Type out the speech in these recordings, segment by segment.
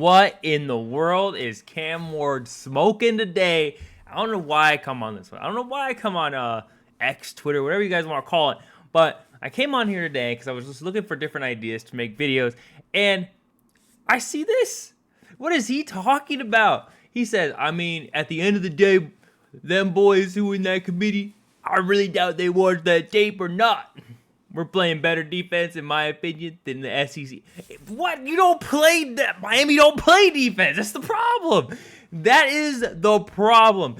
What in the world is Cam Ward smoking today? I don't know why I come on this one. I don't know why I come on X, Twitter, whatever you guys want to call it. But I came on here today because I was just looking for different ideas to make videos. And I see this. What is he talking about? He says, I mean, at the end of the day, them boys who in that committee, I really doubt they watched that tape or not. We're playing better defense, in my opinion, than the SEC. What? You don't play that. Miami don't play defense. That's the problem. That is the problem.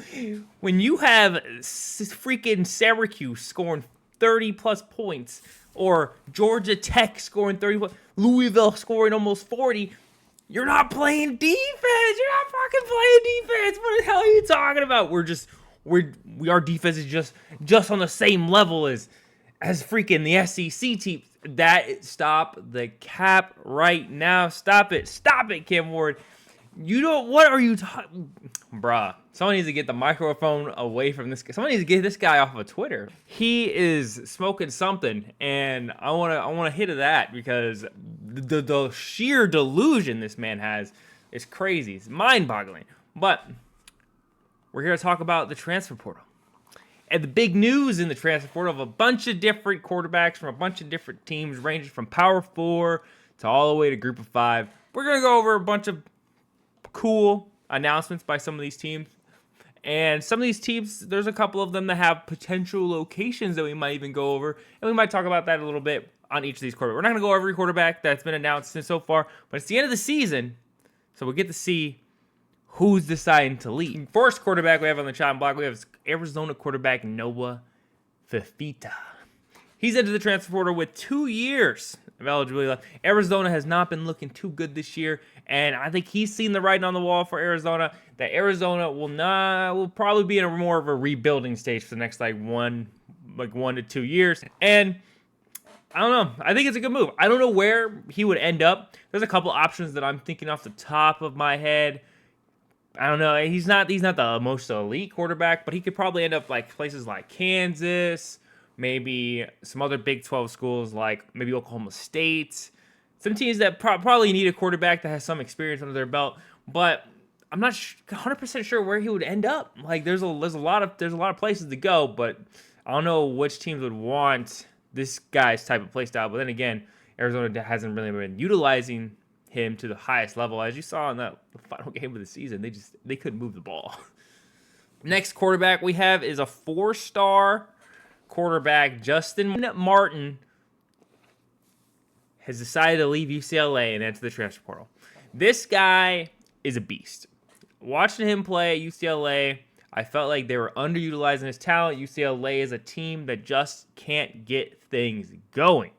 When you have freaking Syracuse scoring 30-plus points, or Georgia Tech scoring 30, Louisville scoring almost 40, you're not playing defense. You're not fucking playing defense. What the hell are you talking about? Our defense is just on the same level as freaking the SEC team. Stop the cap right now. Stop it, Cam Ward. What are you talking, bruh? Someone needs to get the microphone away from this guy. Someone needs to get this guy off of Twitter. He is smoking something, and I wanna hit at that because the sheer delusion this man has is crazy. It's mind-boggling. But we're here to talk about the transfer portal. And the big news in the transfer portal of a bunch of different quarterbacks from a bunch of different teams, ranging from Power 4 to all the way to Group of 5. We're going to go over a bunch of cool announcements by some of these teams. And some of these teams, there's a couple of them that have potential locations that we might even go over. And we might talk about that a little bit on each of these quarterbacks. We're not going to go over every quarterback that's been announced so far, but it's the end of the season, so we'll get to see who's deciding to leave. First quarterback we have on the chopping block, we have Arizona quarterback Noah Fifita. He's entered the transfer portal with 2 years of eligibility left. Arizona has not been looking too good this year, and I think he's seen the writing on the wall for Arizona that Arizona will probably be in more of a rebuilding stage for the next 1 to 2 years. And I don't know. I think it's a good move. I don't know where he would end up. There's a couple options that I'm thinking off the top of my head. I don't know. He's not the most elite quarterback, but he could probably end up places like Kansas, maybe some other Big 12 schools like maybe Oklahoma State. Some teams that probably need a quarterback that has some experience under their belt, but I'm not 100% sure where he would end up. There's a lot of places to go, but I don't know which teams would want this guy's type of play style. But then again, Arizona hasn't really been utilizing him to the highest level. As you saw in the final game of the season, they couldn't move the ball. Next quarterback we have is a 4-star quarterback. Justin Martin has decided to leave UCLA and enter the transfer portal. This guy is a beast. Watching him play at UCLA, I felt like they were underutilizing his talent. UCLA is a team that just can't get things going.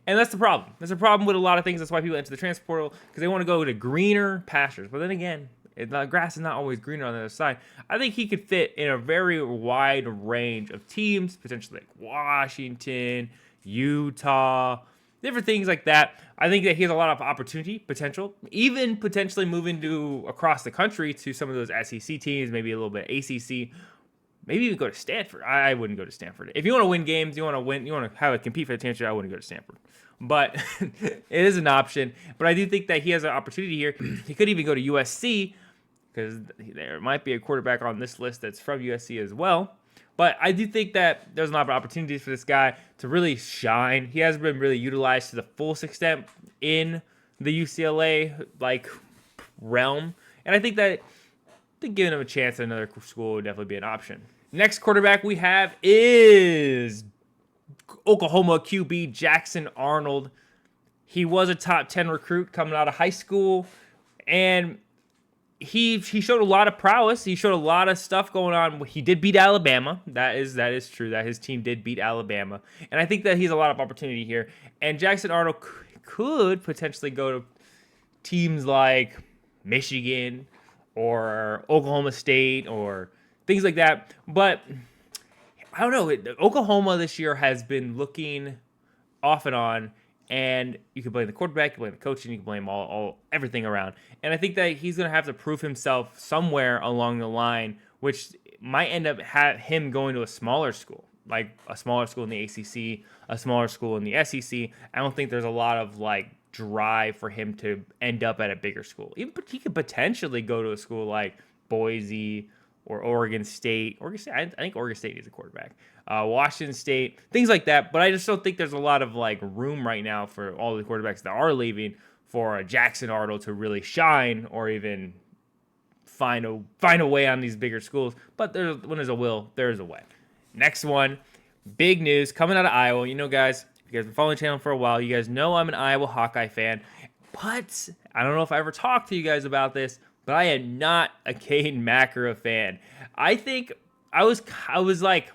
And that's the problem. There's a problem with a lot of things. That's why people enter the transfer portal, because they want to go to greener pastures. But then again, the grass is not always greener on the other side. I think he could fit in a very wide range of teams, potentially like Washington, Utah, different things like that. I think that he has a lot of opportunity, potential, even potentially moving to across the country to some of those SEC teams, maybe a little bit ACC. Maybe even go to Stanford. I wouldn't go to Stanford. If you want to win games, you want to have a compete for the championship, I wouldn't go to Stanford. But it is an option. But I do think that he has an opportunity here. He could even go to USC, because there might be a quarterback on this list that's from USC as well. But I do think that there's a lot of opportunities for this guy to really shine. He hasn't been really utilized to the fullest extent in the UCLA realm. And I think that giving him a chance at another school would definitely be an option. Next quarterback we have is Oklahoma QB Jackson Arnold. He was a top 10 recruit coming out of high school, and he showed a lot of prowess. He showed a lot of stuff going on. He did beat Alabama. That is true, that his team did beat Alabama. And I think that he's a lot of opportunity here. And Jackson Arnold could potentially go to teams like Michigan or Oklahoma State or things like that. But I don't know. Oklahoma this year has been looking off and on, and you can blame the quarterback, you can blame the coaching, you can blame everything around. And I think that he's going to have to prove himself somewhere along the line, which might end up him going to a smaller school, like a smaller school in the ACC, a smaller school in the SEC. I don't think there's a lot of drive for him to end up at a bigger school. Even he could potentially go to a school like Boise or Oregon State. I think Oregon State needs a quarterback. Washington State, things like that. But I just don't think there's a lot of like room right now for all the quarterbacks that are leaving for a Jackson Arnold to really shine or even find a way on these bigger schools. But when there's a will, there's a way. Next one, big news coming out of Iowa. You know, guys, if you guys have been following the channel for a while, you guys know I'm an Iowa Hawkeye fan. But I don't know if I ever talked to you guys about this, but I am not a Cade Makara fan. I think I was like,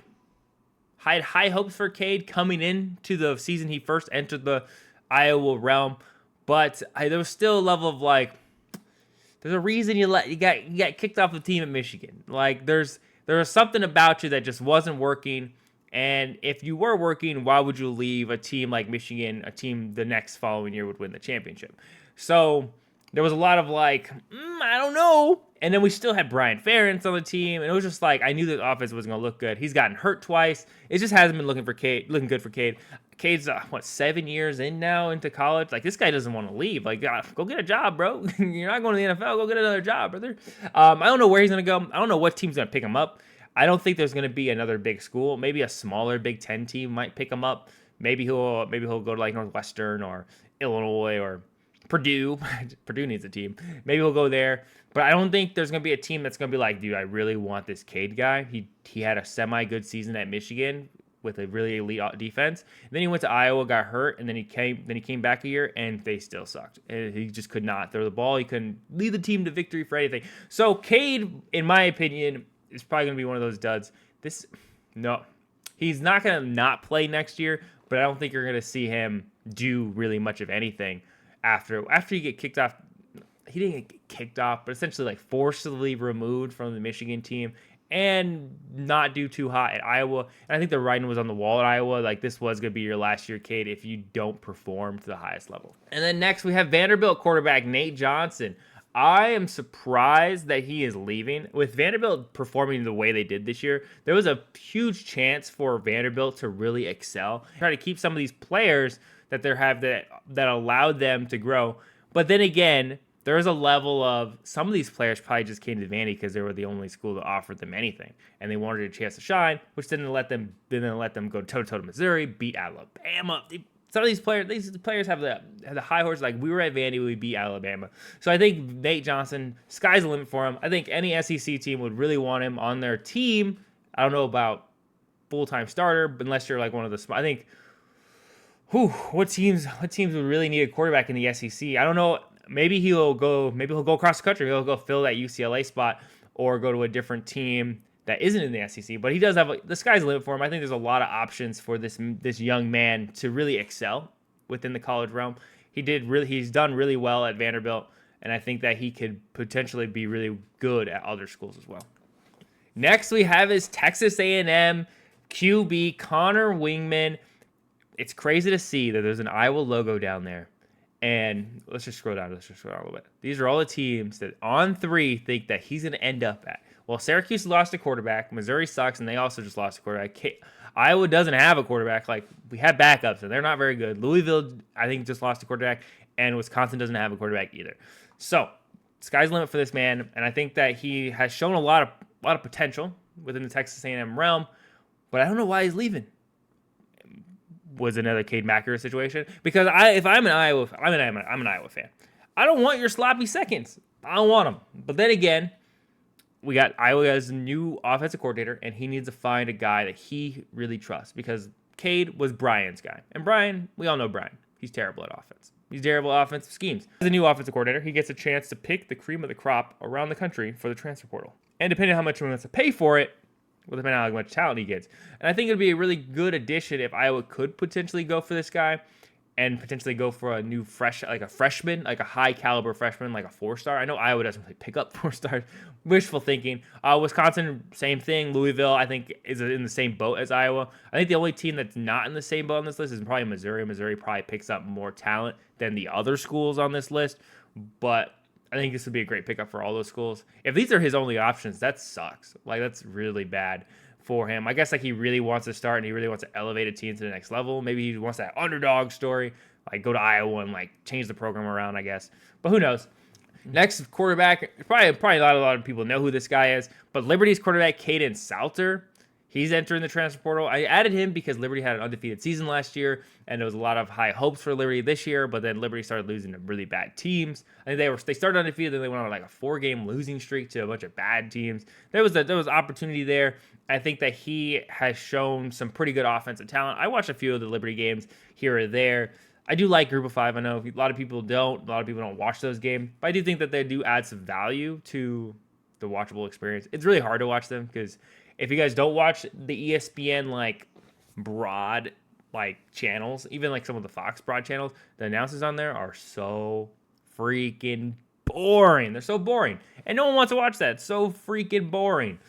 I had high hopes for Cade coming into the season he first entered the Iowa realm, but there was still a level of like, there's a reason you got kicked off the team at Michigan. Like there was something about you that just wasn't working. And if you were working, why would you leave a team like Michigan, a team the next following year would win the championship? So there was a lot of like, I don't know. And then we still had Brian Ferentz on the team, and it was just like I knew the offense was going to look good. He's gotten hurt twice. It just hasn't been looking good for Cade. Cade's 7 years in now into college. Like this guy doesn't want to leave. Like go get a job, bro. You're not going to the NFL. Go get another job, brother. I don't know where he's going to go. I don't know what team's going to pick him up. I don't think there's going to be another big school. Maybe a smaller Big Ten team might pick him up. Maybe he'll go to like Northwestern or Illinois or Purdue. Purdue needs a team. Maybe he'll go there. But I don't think there's going to be a team that's going to be like, dude, I really want this Cade guy. He had a semi-good season at Michigan with a really elite defense. And then he went to Iowa, got hurt, and then he came back a year, and they still sucked. And he just could not throw the ball. He couldn't lead the team to victory for anything. So Cade, in my opinion, is probably going to be one of those duds. He's not going to not play next year, but I don't think you're going to see him do really much of anything after you get kicked off. He didn't get kicked off, but essentially like forcibly removed from the Michigan team and not do too hot at Iowa. And I think the writing was on the wall at Iowa. Like this was going to be your last year, Cade, if you don't perform to the highest level. And then next we have Vanderbilt quarterback Nate Johnson. I am surprised that he is leaving. With Vanderbilt performing the way they did this year, there was a huge chance for Vanderbilt to really excel. Try to keep some of these players that they have that allowed them to grow. But then again, there's a level of some of these players probably just came to Vandy because they were the only school that offered them anything, and they wanted a chance to shine, which didn't let them go toe-to-toe to Missouri, beat Alabama. Some of these players have the high horse. Like we were at Vandy, we beat Alabama. So I think Nate Johnson, sky's the limit for him. I think any SEC team would really want him on their team. I don't know about full-time starter, but unless you're like one of the I think. What teams would really need a quarterback in the SEC? I don't know. Maybe he'll go across the country. He'll go fill that UCLA spot or go to a different team that isn't in the SEC. But he does have the sky's the limit for him. I think there's a lot of options for this young man to really excel within the college realm. He's done really well at Vanderbilt, and I think that he could potentially be really good at other schools as well. Next, we have his Texas A&M QB Connor Weigman. It's crazy to see that there's an Iowa logo down there. And let's just scroll down a little bit. These are all the teams that on 3 think that he's going to end up at. Well, Syracuse lost a quarterback. Missouri sucks, and they also just lost a quarterback. Iowa doesn't have a quarterback. Like, we have backups, and they're not very good. Louisville, I think, just lost a quarterback, and Wisconsin doesn't have a quarterback either. So, sky's the limit for this man, and I think that he has shown a lot of potential within the Texas A&M realm, but I don't know why he's leaving. Was another Cade Makara situation, because if I'm an Iowa fan. I don't want your sloppy seconds. I don't want them. But then again, we got Iowa as a new offensive coordinator, and he needs to find a guy that he really trusts, because Cade was Brian's guy, and Brian, we all know Brian. He's terrible at offense. He's terrible at offensive schemes. As a new offensive coordinator, he gets a chance to pick the cream of the crop around the country for the transfer portal, and depending on how much he wants to pay for it, well, depending on how much talent he gets. And I think it would be a really good addition if Iowa could potentially go for this guy and potentially go for a new freshman, like a high-caliber freshman, like a 4-star. I know Iowa doesn't really pick up 4-stars. Wishful thinking. Wisconsin, same thing. Louisville, I think, is in the same boat as Iowa. I think the only team that's not in the same boat on this list is probably Missouri. Missouri probably picks up more talent than the other schools on this list. But I think this would be a great pickup for all those schools. If these are his only options, that sucks. Like, that's really bad for him. I guess like he really wants to start and he really wants to elevate a team to the next level. Maybe he wants that underdog story. like go to Iowa and like change the program around, I guess. But who knows? Next quarterback, probably not a lot of people know who this guy is, but Liberty's quarterback, Kaidon Salter, he's entering the transfer portal. I added him because Liberty had an undefeated season last year, and there was a lot of high hopes for Liberty this year, but then Liberty started losing to really bad teams. I think they started undefeated, then they went on like a 4-game losing streak to a bunch of bad teams. There was opportunity there. I think that he has shown some pretty good offensive talent. I watched a few of the Liberty games here or there. I do like Group of Five. I know a lot of people don't. A lot of people don't watch those games. But I do think that they do add some value to the watchable experience. It's really hard to watch them because if you guys don't watch the ESPN like broad like channels, even like some of the Fox broad channels, the announcers on there are so freaking boring. They're so boring. And no one wants to watch that. It's so freaking boring.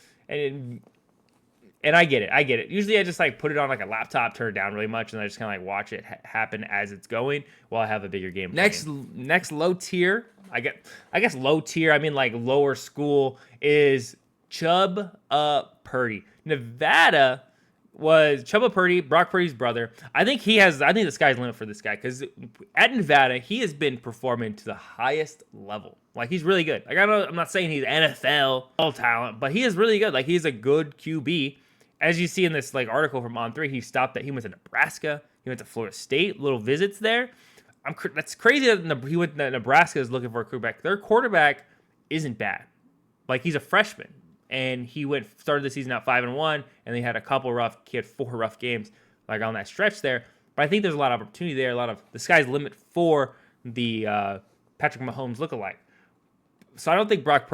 And I get it. Usually I just like put it on like a laptop, turn it down really much, and I just kind of like watch it happen as it's going while I have a bigger game. Next low tier, I guess low tier, I mean like lower school, is Chubba Purdy. Nevada was Chubba Purdy, Brock Purdy's brother. I think the sky's the limit for this guy because at Nevada, he has been performing to the highest level. Like, he's really good. Like, I'm not saying he's NFL all talent, but he is really good. Like, he's a good QB. As you see in this like article from On3, he went to Nebraska, he went to Florida State, little visits there. That's crazy that he went to Nebraska is looking for a quarterback. Their quarterback isn't bad. Like, he's a freshman, and he started the season out 5-1, and he had he had 4 rough games like on that stretch there. But I think there's a lot of opportunity there, the sky's the limit for the Patrick Mahomes lookalike. So I don't think Brock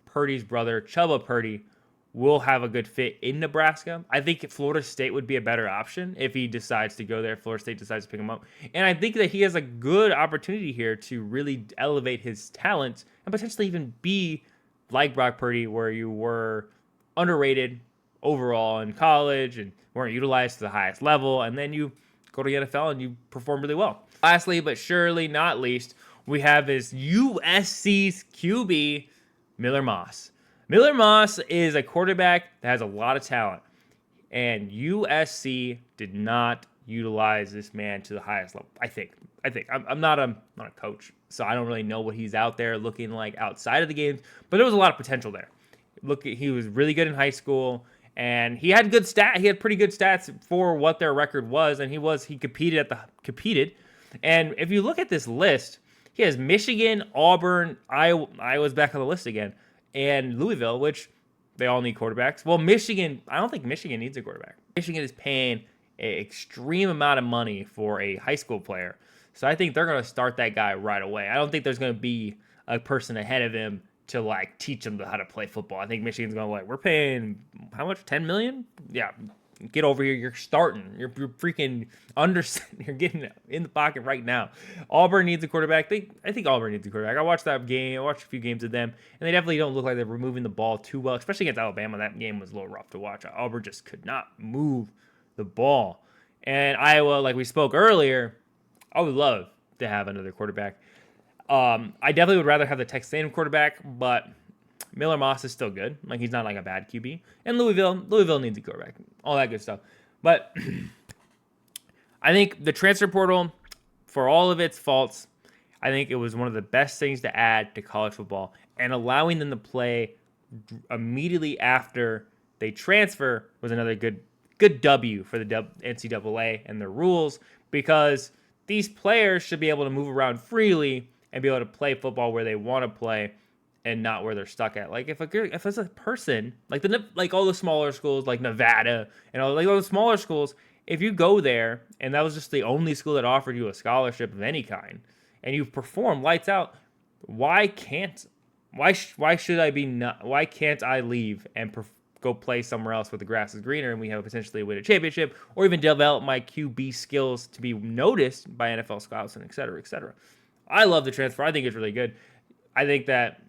Purdy's brother, Chubba Purdy, will have a good fit in Nebraska. I think Florida State would be a better option if he decides to go there. Florida State decides to pick him up. And I think that he has a good opportunity here to really elevate his talents and potentially even be like Brock Purdy, where you were underrated overall in college and weren't utilized to the highest level, and then you go to the NFL and you perform really well. Lastly, but surely not least, we have is USC's QB, Miller Moss. Miller Moss is a quarterback that has a lot of talent, and USC did not utilize this man to the highest level. I think I'm not a coach, so I don't really know what he's out there looking like outside of the games, but there was a lot of potential there. He was really good in high school, and he had pretty good stats for what their record was, and he competed. And if you look at this list, he has Michigan, Auburn, Iowa's back on the list again, and Louisville, which they all need quarterbacks. Well, Michigan, I don't think Michigan needs a quarterback. Michigan is paying an extreme amount of money for a high school player. So I think they're going to start that guy right away. I don't think there's going to be a person ahead of him to like teach him how to play football. I think Michigan's going to we're paying how much? $10 million? Yeah. Get over here. You're starting. You're freaking you're getting in the pocket right now. Auburn needs a quarterback. I think Auburn needs a quarterback. I watched that game. I watched a few games of them, and they definitely don't look like they're moving the ball too well, especially against Alabama. That game was a little rough to watch. Auburn just could not move the ball. And Iowa, like we spoke earlier, I would love to have another quarterback. I definitely would rather have the Texas A&M quarterback, but Miller Moss is still good. Like, he's not like a bad QB. And Louisville needs a quarterback. All that good stuff. But I think the transfer portal, for all of its faults, I think it was one of the best things to add to college football. And allowing them to play immediately after they transfer was another good W for the NCAA and their rules, because these players should be able to move around freely and be able to play football where they want to play and not where they're stuck at. Like, if it's a person like all the smaller schools like Nevada and all the smaller schools, if you go there and that was just the only school that offered you a scholarship of any kind and you perform lights out, why can't I leave and go play somewhere else where the grass is greener and we have potentially win a championship, or even develop my QB skills to be noticed by NFL scouts and et cetera, et cetera. I love the transfer. I think it's really good. I think that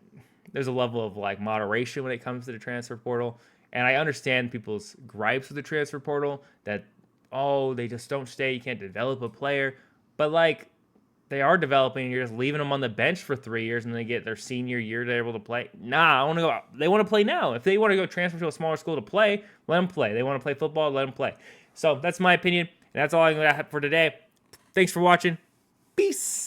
there's a level of like moderation when it comes to the transfer portal. And I understand people's gripes with the transfer portal that, they just don't stay. You can't develop a player. But like, they are developing. You're just leaving them on the bench for 3 years and they get their senior year they're able to play. Nah, I want to go. They want to play now. If they want to go transfer to a smaller school to play, let them play. They want to play football, let them play. So that's my opinion. And that's all I'm going to have for today. Thanks for watching. Peace.